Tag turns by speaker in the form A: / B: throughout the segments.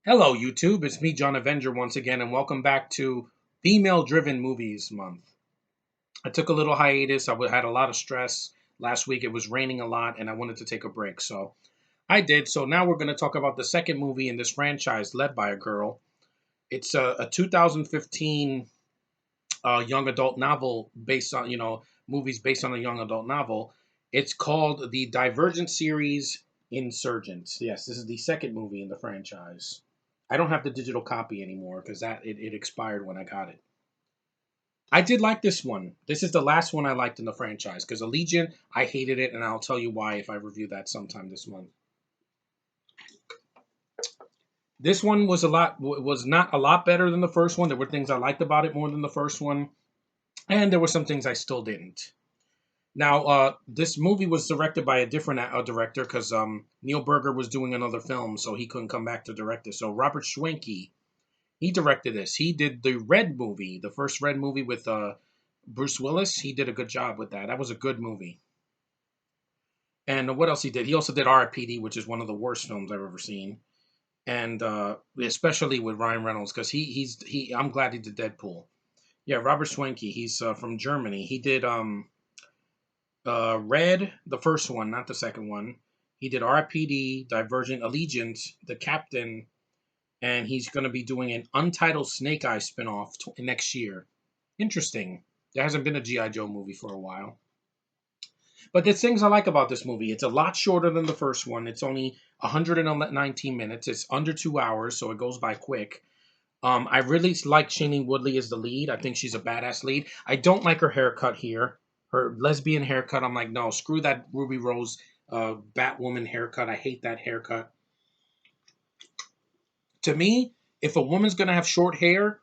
A: Hello, YouTube. It's me, John Avenger, once again, and welcome back to Female Driven Movies Month. I took a little hiatus. Had a lot of stress last week. It was raining a lot, and I wanted to take a break. So I did. So now we're going to talk about the second movie in this franchise led by a girl. It's a 2015 young adult novel based on, movies based on a young adult novel. It's called the Divergent series Insurgent. Yes, this is the second movie in the franchise. I don't have the digital copy anymore because it expired when I got it. I did like this one. This is the last one I liked in the franchise because Allegiant, I hated it, and I'll tell you why if I review that sometime this month. This one was not a lot better than the first one. There were things I liked about it more than the first one, and there were some things I still didn't. Now, this movie was directed by a different director because Neil Berger was doing another film, so he couldn't come back to direct it. So Robert Schwenke, he directed this. He did the Red movie, the first Red movie with Bruce Willis. He did a good job with that. That was a good movie. And what else he did? He also did R.I.P.D., which is one of the worst films I've ever seen. And especially with Ryan Reynolds, because he. I'm glad he did Deadpool. Yeah, Robert Schwenke. He's from Germany. He did Red, the first one, not the second one. He did R.I.P.D., Divergent, Allegiant, The Captain, and he's going to be doing an Untitled Snake Eye spinoff next year. Interesting. There hasn't been a G.I. Joe movie for a while. But there's things I like about this movie. It's a lot shorter than the first one. It's only 119 minutes. It's under 2 hours, so it goes by quick. I really like Shailene Woodley as the lead. I think she's a badass lead. I don't like her haircut here. Her lesbian haircut. I'm like, no, screw that Ruby Rose Batwoman haircut. I hate that haircut. To me, if a woman's gonna have short hair,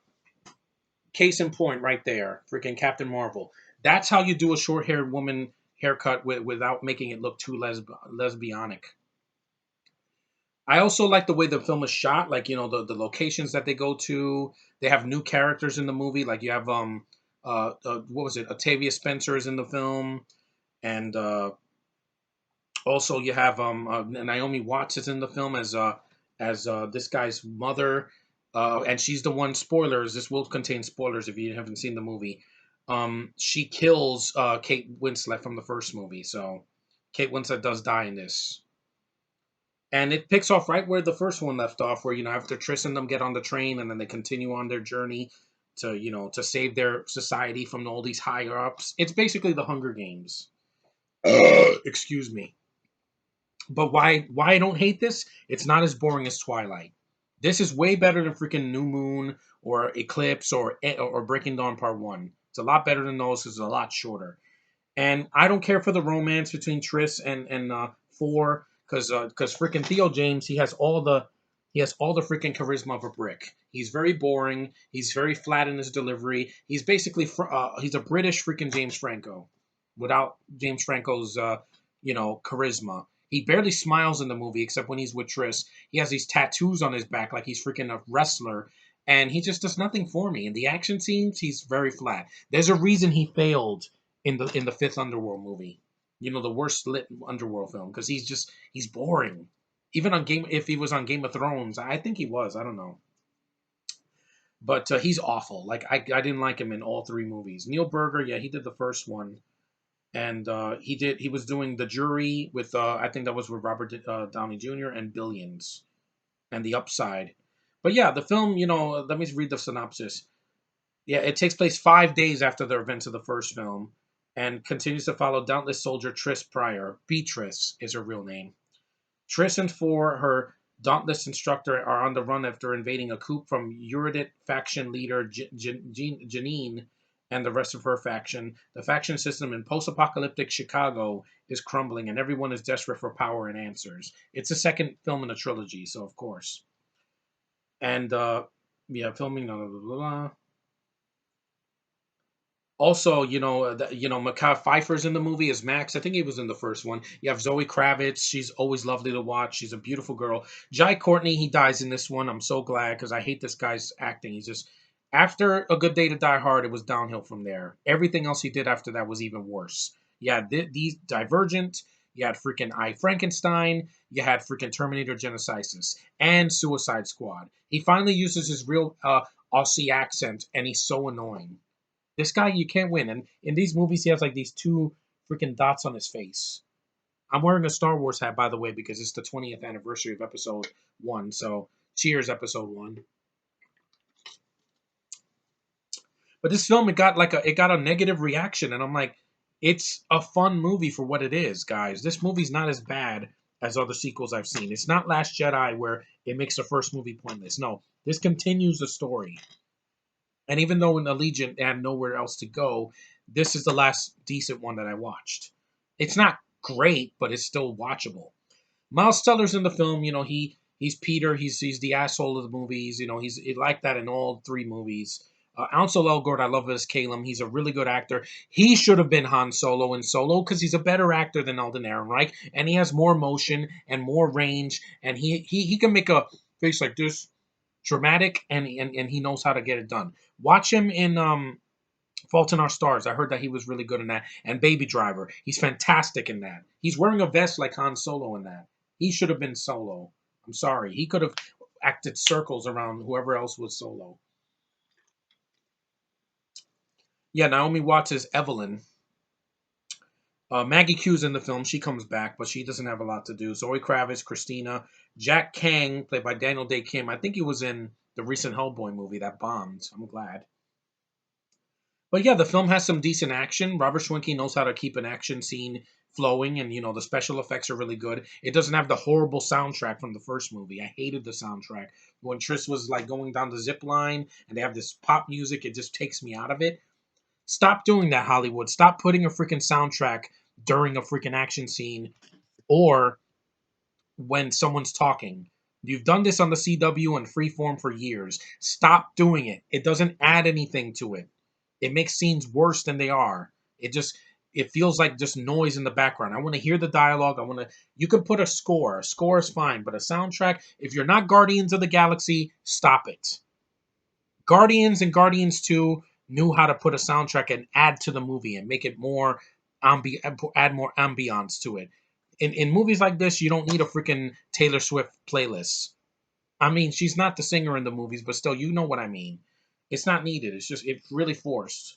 A: case in point, right there, freaking Captain Marvel. That's how you do a short-haired woman haircut without making it look too lesbianic. I also like the way the film is shot, like the locations that they go to. They have new characters in the movie, like you have what was it? Octavia Spencer is in the film, and also you have Naomi Watts is in the film as this guy's mother, and she's the one. Spoilers. This will contain spoilers if you haven't seen the movie. She kills Kate Winslet from the first movie, so Kate Winslet does die in this. And it picks off right where the first one left off, where after Triss and them get on the train, and then they continue on their journey to to save their society from all these higher ups. It's basically the Hunger Games. Excuse me. But why I don't hate this? It's not as boring as Twilight. This is way better than freaking New Moon or Eclipse or Breaking Dawn Part One. It's a lot better than those. It's a lot shorter. And I don't care for the romance between Triss and Four because freaking Theo James he has all the freaking charisma of a brick. He's very boring. He's very flat in his delivery. He's basically he's a British freaking James Franco without James Franco's charisma. He barely smiles in the movie except when he's with Triss. He has these tattoos on his back like he's freaking a wrestler, and he just does nothing for me. In the action scenes, he's very flat. There's a reason he failed in the fifth Underworld movie. The worst lit Underworld film because he's boring. Even on Game, if he was on Game of Thrones, I think he was. I don't know, but he's awful. Like I didn't like him in all three movies. Neil Berger, yeah, he did the first one, and he was doing The Jury with I think that was with Robert Downey Jr. and Billions and The Upside. But yeah, the film, let me read the synopsis. Yeah, it takes place 5 days after the events of the first film and continues to follow dauntless soldier Triss Pryor. Beatrice is her real name. Triss and Four, her dauntless instructor, are on the run after invading a coup from Uridit faction leader Janine and the rest of her faction. The faction system in post-apocalyptic Chicago is crumbling, and everyone is desperate for power and answers. It's the second film in a trilogy, so of course. And yeah, filming. Blah, blah, blah, blah. Also, Mekhi Phifer's in the movie as Max. I think he was in the first one. You have Zoe Kravitz. She's always lovely to watch. She's a beautiful girl. Jai Courtney, he dies in this one. I'm so glad because I hate this guy's acting. He's just after A Good Day to Die Hard, it was downhill from there. Everything else he did after that was even worse. Yeah, these Divergent. You had freaking I Frankenstein. You had freaking Terminator Genesis and Suicide Squad. He finally uses his real Aussie accent, and he's so annoying. This guy, you can't win. And in these movies, he has like these two freaking dots on his face. I'm wearing a Star Wars hat, by the way, because it's the 20th anniversary of Episode One. So, cheers, Episode One. But this film, it got a negative reaction, and I'm like, it's a fun movie for what it is, guys. This movie's not as bad as other sequels I've seen. It's not Last Jedi where it makes the first movie pointless. No, this continues the story. And even though in Allegiant had nowhere else to go, this is the last decent one that I watched. It's not great, but it's still watchable. Miles Teller's in the film. He's Peter. He's the asshole of the movies. He's like that in all three movies. Ansel Elgort, I love as Caleb. He's a really good actor. He should have been Han Solo in Solo because he's a better actor than Alden Ehrenreich, and he has more motion and more range, and he can make a face like this dramatic, and he knows how to get it done. Watch him in Fault in Our Stars. I heard that he was really good in that. And Baby Driver. He's fantastic in that. He's wearing a vest like Han Solo in that. He should have been Solo. I'm sorry. He could have acted circles around whoever else was Solo. Yeah, Naomi Watts is Evelyn. Maggie Q's in the film. She comes back, but she doesn't have a lot to do. Zoe Kravitz, Christina. Jack Kang, played by Daniel Day Kim. I think he was in the recent Hellboy movie that bombed. I'm glad. But yeah, the film has some decent action. Robert Schwinke knows how to keep an action scene flowing, and the special effects are really good. It doesn't have the horrible soundtrack from the first movie. I hated the soundtrack. When Triss was like going down the zip line and they have this pop music, it just takes me out of it. Stop doing that, Hollywood. Stop putting a freaking soundtrack during a freaking action scene or when someone's talking. You've done this on the CW and Freeform for years. Stop doing it. It doesn't add anything to it. It makes scenes worse than they are. It feels like just noise in the background. I want to hear the dialogue. You can put a score. A score is fine, but a soundtrack, if you're not Guardians of the Galaxy, stop it. Guardians and Guardians 2 knew how to put a soundtrack and add to the movie and make it more add more ambiance to it. In movies like this, you don't need a freaking Taylor Swift playlist. I mean, she's not the singer in the movies, but still, you know what I mean. It's not needed. It's really forced.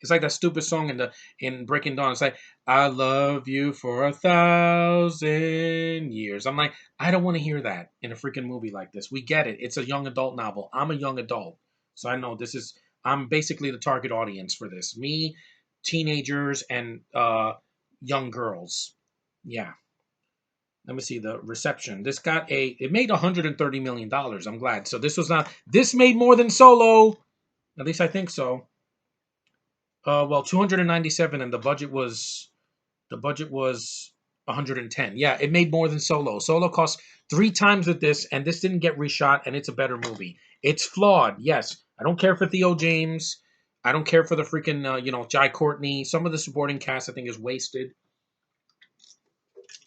A: It's like that stupid song in Breaking Dawn. It's like, I love you for 1,000 years. I'm like, I don't want to hear that in a freaking movie like this. We get it. It's a young adult novel. I'm a young adult. So I know I'm basically the target audience for this. Me, teenagers, and young girls. Yeah. Let me see the reception. It made $130 million. I'm glad. So this made more than Solo. At least I think so. Well, 297, and the budget was 110. Yeah, it made more than Solo. Solo cost three times with this, and this didn't get reshot, and it's a better movie. It's flawed, yes. I don't care for Theo James. I don't care for the freaking Jai Courtney. Some of the supporting cast I think is wasted.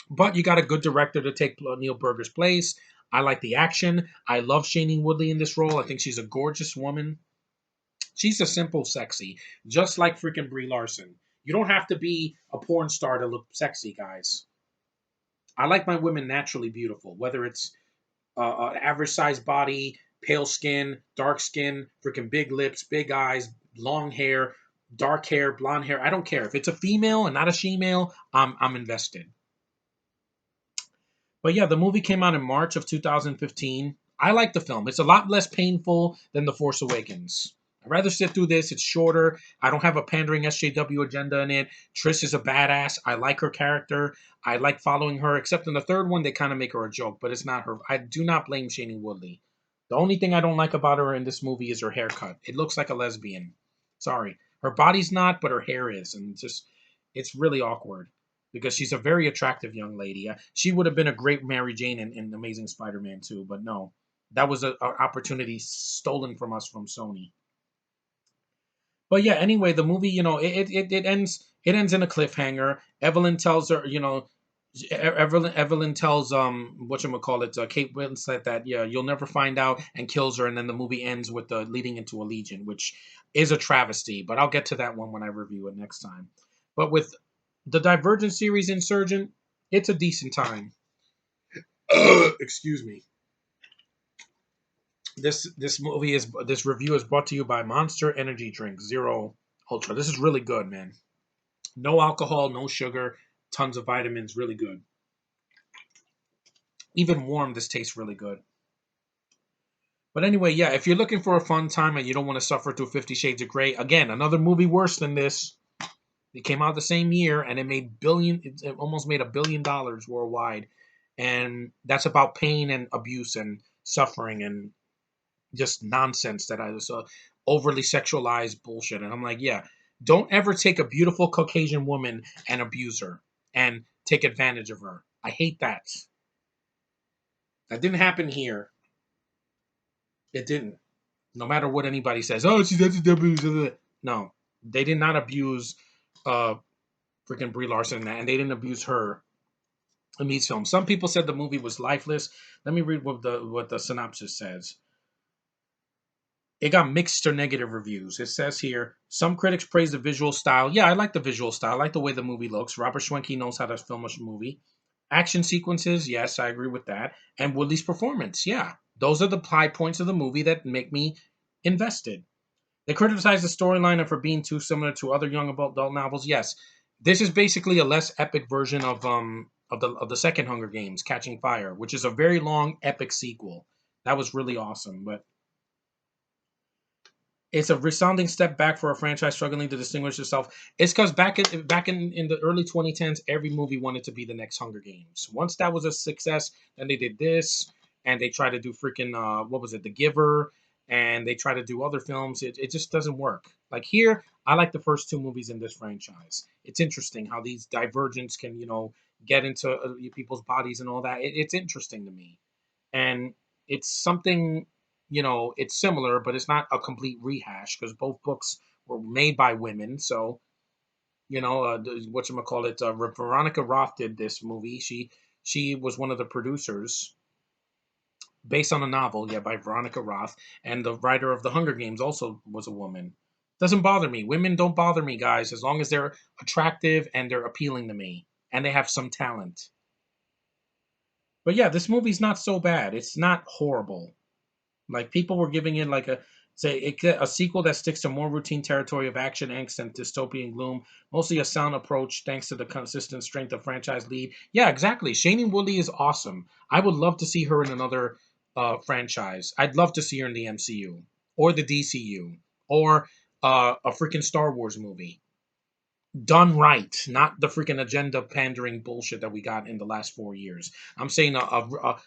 A: But you got a good director to take Neil Berger's place. I like the action. I love Shailene Woodley in this role. I think she's a gorgeous woman. She's a simple sexy, just like freaking Brie Larson. You don't have to be a porn star to look sexy, guys. I like my women naturally beautiful, whether it's an average sized body, pale skin, dark skin, freaking big lips, big eyes, long hair, dark hair, blonde hair. I don't care. If it's a female and not a she-male, I'm invested. But yeah, the movie came out in March of 2015. I like the film. It's a lot less painful than The Force Awakens. I'd rather sit through this. It's shorter. I don't have a pandering SJW agenda in it. Triss is a badass. I like her character. I like following her, except in the third one, they kind of make her a joke, but it's not her. I do not blame Shailene Woodley. The only thing I don't like about her in this movie is her haircut. It looks like a lesbian. Sorry. Her body's not, but her hair is. And it's really awkward because she's a very attractive young lady. She would have been a great Mary Jane in Amazing Spider-Man 2, but no. That was an opportunity stolen from us from Sony. But yeah, anyway, the movie, it ends in a cliffhanger. Evelyn tells her, Evelyn tells whatchamacallit, Kate Winslet that yeah, you'll never find out, and kills her, and then the movie ends with the leading into Allegiant, which is a travesty, but I'll get to that one when I review it next time. But with The Divergent series, Insurgent, it's a decent time. Excuse me. This review is brought to you by Monster Energy Drink Zero Ultra. This is really good, man. No alcohol, no sugar, tons of vitamins, really good. Even warm, this tastes really good. But anyway, yeah, if you're looking for a fun time and you don't want to suffer through 50 Shades of Grey, again, another movie worse than this. It came out the same year and it almost made $1 billion worldwide. And that's about pain and abuse and suffering and just nonsense that I was overly sexualized bullshit. And I'm like, yeah, don't ever take a beautiful Caucasian woman and abuse her and take advantage of her. I hate that. That didn't happen here. It didn't. No matter what anybody says, oh, that's abuse. No, they did not abuse uh freaking Brie Larson and they didn't abuse her in these films. Some people said the movie was lifeless. Let me read what the synopsis says. It got mixed or negative reviews. It says here, some critics praise the visual style. Yeah, I like the visual style. I like the way the movie looks. Robert Schwenke knows how to film a movie. Action sequences, yes, I agree with that. And Woodley's performance, yeah. Those are the high points of the movie that make me invested. They criticize the storyline for being too similar to other young adult novels. Yes, this is basically a less epic version of the second Hunger Games, Catching Fire, which is a very long epic sequel. That was really awesome, but it's a resounding step back for a franchise struggling to distinguish itself. It's because back in the early 2010s, every movie wanted to be the next Hunger Games. Once that was a success, then they did this, and they tried to do freaking what was it, The Giver, and they try to do other films. It just doesn't work. Like here, I like the first two movies in this franchise. It's interesting how these divergents can get into people's bodies and all that. It's interesting to me, and it's something it's similar, but it's not a complete rehash because both books were made by women. So what you call it, Veronica Roth did this movie. She was one of the producers based on a novel, yeah, by Veronica Roth, and the writer of the Hunger Games also was a woman. Doesn't bother me. Women don't bother me, guys, as long as they're attractive and they're appealing to me and they have some talent. But yeah, this movie's not so bad. It's not horrible. Like people were giving it like a sequel that sticks to more routine territory of action, angst, and dystopian gloom. Mostly a sound approach, thanks to the consistent strength of franchise lead. Yeah, exactly. Shailene Woodley is awesome. I would love to see her in another franchise. I'd love to see her in the MCU or the DCU or a freaking Star Wars movie done right, not the freaking agenda pandering bullshit that we got in the last 4 years. I'm saying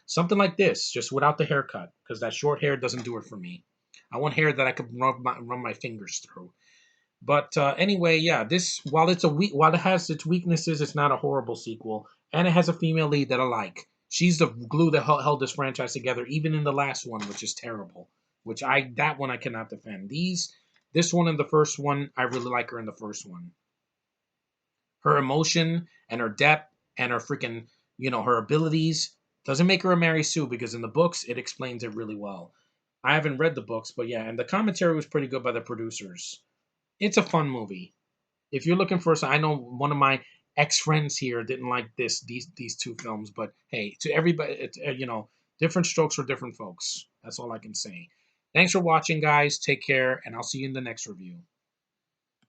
A: something like this, just without the haircut, because that short hair doesn't do it for me. I want hair that I could run my fingers through. But anyway, yeah, this while it has its weaknesses, it's not a horrible sequel, and it has a female lead that I like. She's the glue that held this franchise together, even in the last one, which is terrible. That one I cannot defend. This one and the first one, I really like her in the first one. Her emotion and her depth and her freaking, her abilities doesn't make her a Mary Sue because in the books it explains it really well. I haven't read the books, but yeah, and the commentary was pretty good by the producers. It's a fun movie. If you're looking for, I know one of my ex friends here didn't like these two films, but hey, to everybody, different strokes for different folks. That's all I can say. Thanks for watching, guys. Take care, and I'll see you in the next review.